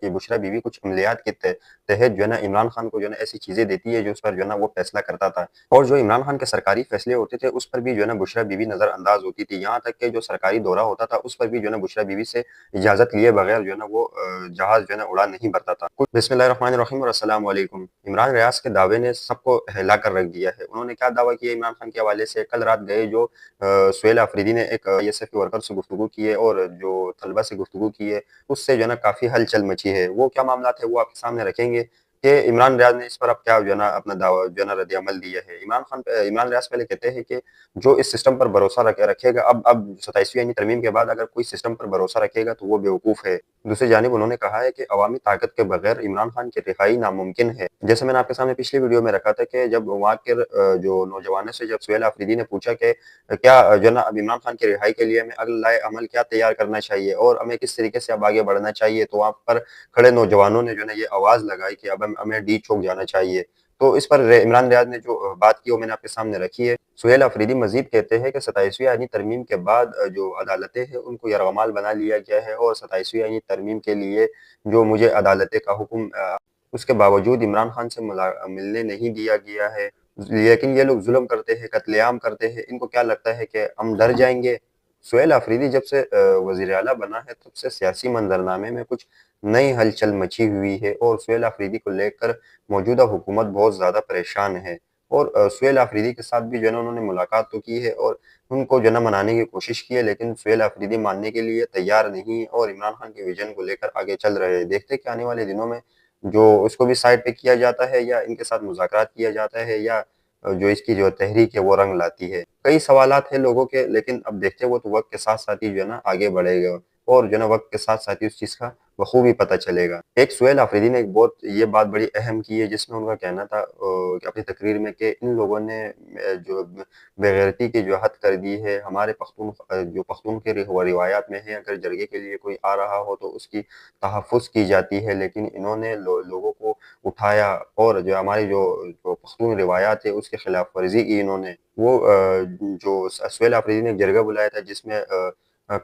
کہ بشریٰ بیوی کچھ عملیات کے تحت جو ہے نا عمران خان کو جو ہے نا ایسی چیزیں دیتی ہے جو اس پر جو ہے نا وہ فیصلہ کرتا تھا، اور جو عمران خان کے سرکاری فیصلے ہوتے تھے اس پر بھی جو ہے نا بشریٰ بیوی نظر انداز ہوتی تھی، یہاں تک کہ جو سرکاری دورہ ہوتا تھا اس پر بھی جو ہے نا بشریٰ بیوی سے اجازت لیے بغیر جو ہے نا وہ جہاز جو ہے نا اڑا نہیں بھرتا تھا۔ بسم اللہ الرحمن الرحیم اور السلام علیکم۔ عمران ریاض کے دعوے نے سب کو ہلا کر رکھ دیا ہے۔ انہوں نے کیا دعویٰ کیا عمران خان کے حوالے سے؟ کل رات گئے جو سہیل آفریدی نے ایک ISF کے ورکر سے گفتگو کی ہے اور جو طلبہ سے گفتگو کی ہے، اس سے جو ہے نا کافی ہلچل مچی ہے۔ وہ کیا معاملات ہے وہ آپ کے سامنے رکھیں گے کہ عمران ریاض نے اس پر اب کیا جو ہے نا اپنا دعویٰ جو ہے نا رد عمل دیا ہے۔ عمران ریاض پہلے کہتے ہیں کہ جو اس سسٹم پر بھروسہ رکھے گا، اب 27ویں آئینی ترمیم کے بعد اگر کوئی سسٹم پر بھروسہ رکھے گا تو وہ بیوقوف ہے۔ دوسری جانب انہوں نے کہا ہے کہ عوامی طاقت کے بغیر عمران خان کی رہائی ناممکن ہے۔ جیسے میں نے آپ کے سامنے پچھلی ویڈیو میں رکھا تھا کہ جب وہاں کے جو نوجوانوں سے جب سہیل آفریدی نے پوچھا کہ کیا جو ہے نا اب عمران خان کی رہائی کے لیے ہمیں اگلا عمل کیا تیار کرنا چاہیے اور ہمیں کس طریقے سے اب آگے بڑھنا چاہیے، تو وہاں پر کھڑے نوجوانوں نے جو ہے نا یہ آواز لگائی کہ اب ہمیں ڈی چوک جانا چاہیے۔ تو اس پر عمران ریاض نے جو بات کی وہ میں نے آپ کے سامنے رکھی ہے۔ سہیل آفریدی مزید کہتے ہیں کہ 27ویں آئینی ترمیم کے بعد جو عدالتیں ہیں ان کو یرغمال بنا لیا گیا ہے، اور 27ویں آئینی ترمیم کے لیے جو مجھے عدالتیں کا حکم اس کے باوجود عمران خان سے ملنے نہیں دیا گیا ہے، لیکن یہ لوگ ظلم کرتے ہیں، قتل عام کرتے ہیں، ان کو کیا لگتا ہے کہ ہم ڈر جائیں گے؟ سہیل آفریدی جب سے وزیر اعلیٰ بنا ہے تب سے سیاسی منظرنامے میں کچھ نئی ہلچل مچی ہوئی ہے، اور سہیل آفریدی کو لے کر موجودہ حکومت بہت زیادہ پریشان ہے، اور سہیل آفریدی کے ساتھ بھی جو ہے نا انہوں نے ملاقات تو کی ہے اور ان کو جو ہے نا منانے کی کوشش کی ہے، لیکن سہیل آفریدی ماننے کے لیے تیار نہیں اور عمران خان کے ویژن کو لے کر آگے چل رہے ہیں۔ دیکھتے کہ آنے والے دنوں میں جو اس کو بھی سائڈ پہ کیا جاتا ہے یا ان کے ساتھ مذاکرات کیا جاتا ہے، یا جو اس کی جو تحریک ہے وہ رنگ لاتی ہے۔ کئی سوالات ہیں لوگوں کے، لیکن اب دیکھتے وہ تو وقت کے ساتھ ساتھ ہی جو ہے نا آگے بڑھے گا، اور جو ہے نا وقت کے ساتھ ساتھ ہی اس چیز کا بخوبی پتہ چلے گا۔ ایک سہیل آفریدی نے ایک بہت یہ بات بڑی اہم کی ہے جس میں ان کا کہنا تھا کہ اپنی تقریر میں کہ ان لوگوں نے جو بےغیرتی کی جو حد کر دی ہے ہمارے جو پختون کے روایات میں ہے، اگر جرگے کے لیے کوئی آ رہا ہو تو اس کی تحفظ کی جاتی ہے، لیکن انہوں نے لوگوں کو اٹھایا اور جو ہماری جو پختون روایات ہے اس کے خلاف ورزی کی انہوں نے۔ وہ جو سہیل آفریدی نے ایک جرگہ بلایا تھا جس میں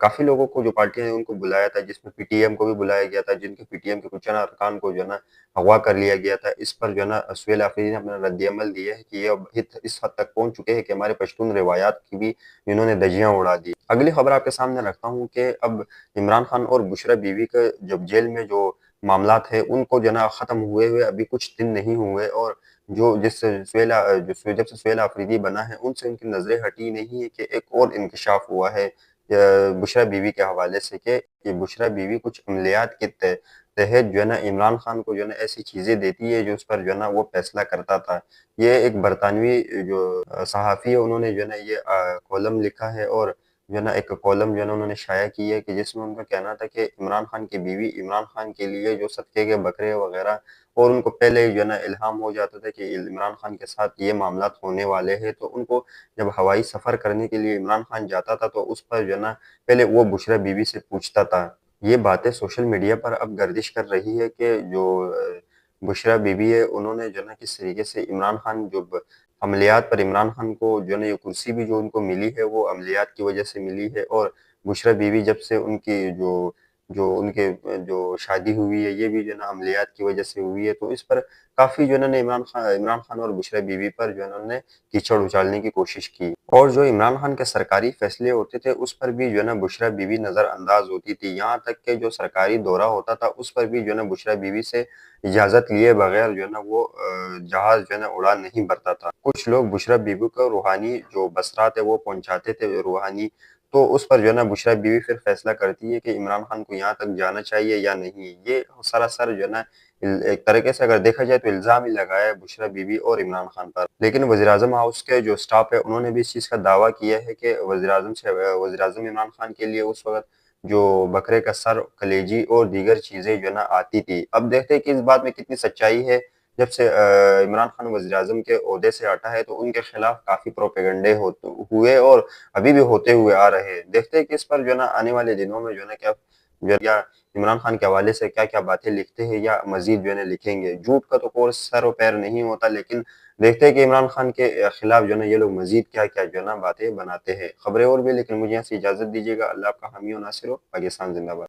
کافی لوگوں کو جو پارٹیاں ہیں ان کو بلایا تھا، جس میں PTM کو بھی بلایا گیا تھا، جن کے PTM کے کچھ ارکان کو جو ہے نا اغوا کر لیا گیا تھا۔ اس پر جو ہے نا سہیل آفریدی نے اپنا رد عمل دیا ہے کہ یہ اب اس حد تک پہنچ چکے ہیں کہ ہمارے پشتون روایات کی بھی انہوں نے دجیاں اڑا دی۔ اگلی خبر آپ کے سامنے رکھتا ہوں کہ اب عمران خان اور بشریٰ بیوی کے جب جیل میں جو معاملات ہیں ان کو جو ہے نا ختم ہوئے ابھی کچھ دن نہیں ہوئے، اور جب سے سہیل آفریدی بنا ہے ان سے ان کی نظریں ہٹی نہیں ہے کہ ایک اور انکشاف ہوا ہے بشریٰ بیوی کے حوالے سے کہ بشریٰ بیوی کچھ عملیات کے تحت جو ہے نا عمران خان کو جو ہے نا ایسی چیزیں دیتی ہے جو اس پر جو ہے نا وہ فیصلہ کرتا تھا۔ یہ ایک برطانوی جو صحافی ہے انہوں نے جو ہے نا یہ کالم لکھا ہے، اور جو ہے نا ایک کالم جو ہے نا انہوں نے شائع کی ہے کہ جس میں ان کا کہنا تھا کہ عمران خان کی بیوی عمران خان کے لیے جو صدقے کے بکرے وغیرہ، اور ان کو پہلے جو ہے نا الہام ہو جاتا تھا کہ عمران خان کے ساتھ یہ معاملات ہونے والے ہیں، تو ان کو جب ہوائی سفر کرنے کے لیے عمران خان جاتا تھا تو اس پر جو ہے نا پہلے وہ بشریٰ بیوی سے پوچھتا تھا۔ یہ باتیں سوشل میڈیا پر اب گردش کر رہی ہے کہ جو بشریٰ بیوی ہے انہوں نے جو ہے نا کس طریقے سے عمران خان جو عملیات پر عمران خان کو جو ہے نا یہ کرسی بھی جو ان کو ملی ہے وہ عملیات کی وجہ سے ملی ہے، اور بشریٰ بیوی جب سے ان کی ان کے جو شادی ہوئی ہے یہ بھی جو ہے نا عملیات کی وجہ سے ہوئی ہے، تو اس پر کافی جو ہے نا عمران خان اور بشریٰ بیوی پر جو ہے نا انہوں نے کیچڑ اچالنے کی کوشش کی، اور جو عمران خان کے سرکاری فیصلے ہوتے تھے اس پر بھی جو ہے نا بشریٰ بیوی نظر انداز ہوتی تھی، یہاں تک کہ جو سرکاری دورہ ہوتا تھا اس پر بھی جو ہے نا بشریٰ بیوی سے اجازت لیے بغیر جو ہے نا وہ جہاز جو ہے نا اڑان نہیں بھرتا تھا۔ کچھ لوگ بشریٰ بیوی کو روحانی جو بصرات ہے وہ پہنچاتے تھے روحانی، تو اس پر جو ہے نا بشریٰ بیوی پھر فیصلہ کرتی ہے کہ عمران خان کو یہاں تک جانا چاہیے یا نہیں۔ یہ سراسر جو ہے نا ایک طریقے سے اگر دیکھا جائے تو الزام ہی لگایا ہے بشریٰ بیوی اور عمران خان پر، لیکن وزیراعظم ہاؤس کے جو سٹاف ہے انہوں نے بھی اس چیز کا دعویٰ کیا ہے کہ وزیراعظم عمران خان کے لیے اس وقت جو بکرے کا سر، کلیجی اور دیگر چیزیں جو ہے نا آتی تھی۔ اب دیکھتے ہیں کہ اس بات میں کتنی سچائی ہے۔ جب سے عمران خان وزیراعظم کے عہدے سے ہٹا ہے تو ان کے خلاف کافی پروپیگنڈے ہوئے اور ابھی بھی ہوتے ہوئے آ رہے ہیں۔ دیکھتے ہیں کہ اس پر جو ہے نا آنے والے دنوں میں جو ہے نا یا عمران خان کے حوالے سے کیا کیا باتیں لکھتے ہیں یا مزید جو ہے نا لکھیں گے۔ جھوٹ کا تو کوئی سر و پیر نہیں ہوتا، لیکن دیکھتے ہیں کہ عمران خان کے خلاف جو ہے نا یہ لوگ مزید کیا کیا جو ہے نا باتیں بناتے ہیں۔ خبریں اور بھی، لیکن مجھے یہاں سے اجازت دیجیے گا۔ اللہ آپ کا حامی و ناصر ہو۔ پاکستان زندہ باد۔